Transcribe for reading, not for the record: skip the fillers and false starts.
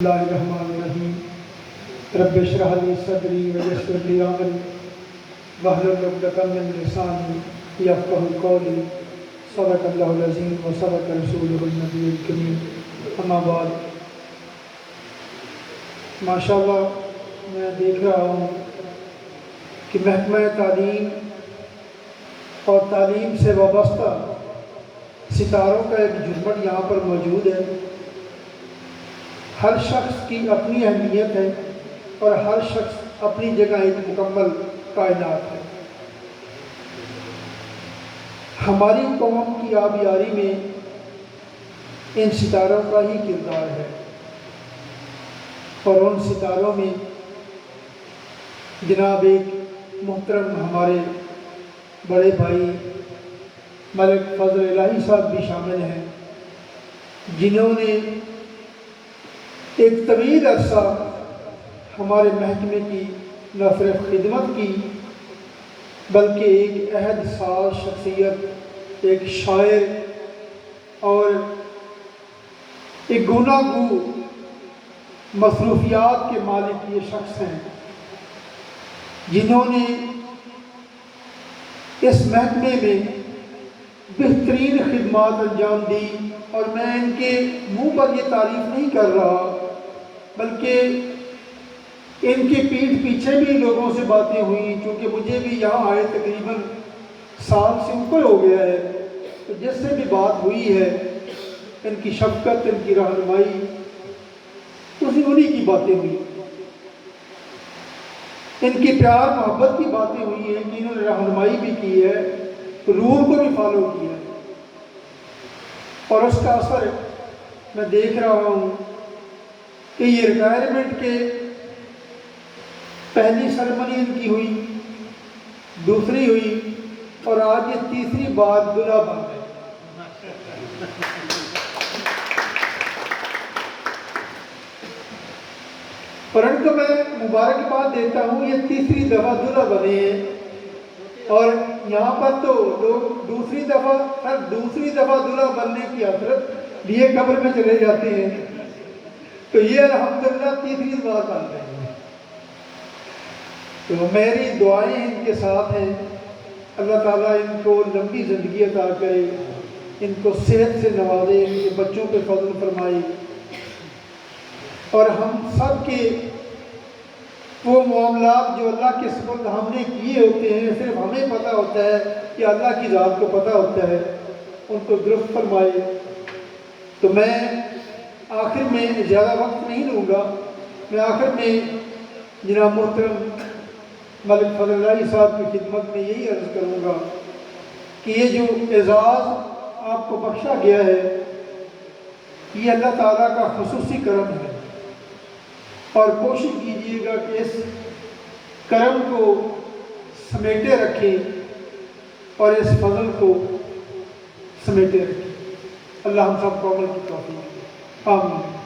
اللہ الرحمن الرحیم رب اشرح لی صدری ویسر لی امری واحلل عقدۃ من لسانی یفقهوا قولی صدق اللہ العظیم و صدق رسولہ النبی الکریم اما بعد ماشاءاللہ میں دیکھ رہا ہوں کہ محکمہ تعلیم اور تعلیم سے وابستہ ستاروں کا ایک جھرمٹ یہاں پر موجود ہے۔ ہر شخص کی اپنی اہمیت ہے اور ہر شخص اپنی جگہ ایک مکمل کائنات ہے۔ ہماری قوم کی آبیاری میں ان ستاروں کا ہی کردار ہے، اور ان ستاروں میں جناب ایک محترم ہمارے بڑے بھائی ملک فضل الہی صاحب بھی شامل ہیں، جنہوں نے ایک طویل عرصہ ہمارے محکمے کی نہ صرف خدمت کی بلکہ ایک عہد ساز شخصیت، ایک شاعر اور ایک گوناگو مصروفیات کے مالک یہ شخص ہیں، جنہوں نے اس محکمے میں بہترین خدمات انجام دی، اور میں ان کے منہ پر یہ تعریف نہیں کر رہا بلکہ ان کی پیٹھ پیچھے بھی لوگوں سے باتیں ہوئیں، چونکہ مجھے بھی یہاں آئے تقریباً سال سے اوپر ہو گیا ہے، تو جس سے بھی بات ہوئی ہے ان کی شفقت، ان کی رہنمائی، انہی کی باتیں ہوئی، ان کی پیار محبت کی باتیں ہوئی ہیں کہ انہوں نے رہنمائی بھی کی ہے، رول کو بھی فالو کیا ہے، اور اس کا اثر میں دیکھ رہا ہوں کہ یہ ریٹائرمنٹ کے پہلی سرمنی ان کی ہوئی، دوسری ہوئی، اور آج یہ تیسری بار دلہا بن گئے۔ اور ان کو میں مبارکباد دیتا ہوں، یہ تیسری دفعہ دلہا بنے ہیں، اور یہاں پر تو لوگ دوسری دفعہ دلہا بننے کی حسرت لیے قبر میں چلے جاتے ہیں، تو یہ الحمدللہ تیسری بار بن رہے ہیں۔ تو میری دعائیں ان کے ساتھ ہیں، اللہ تعالیٰ ان کو لمبی زندگی عطا کرے، ان کو صحت سے نوازے، ان کے بچوں پہ فضل فرمائے، اور ہم سب کے وہ معاملات جو اللہ کے سپرد ہم نے کیے ہوتے ہیں، صرف ہمیں پتہ ہوتا ہے کہ اللہ کی ذات کو پتہ ہوتا ہے، ان کو درست فرمائے۔ تو میں آخر میں زیادہ وقت نہیں لوں گا، میں آخر میں جناب محترم ملک فضل الہی صاحب کی خدمت میں یہی عرض کروں گا کہ یہ جو اعزاز آپ کو بخشا گیا ہے یہ اللہ تعالیٰ کا خصوصی کرم ہے، اور کوشش کیجیے گا کہ اس کرم کو سمیٹے رکھیں اور اس فضل کو سمیٹے رکھیں۔ اللہ ہم سب کو عمل کی توفیق دے، آمین۔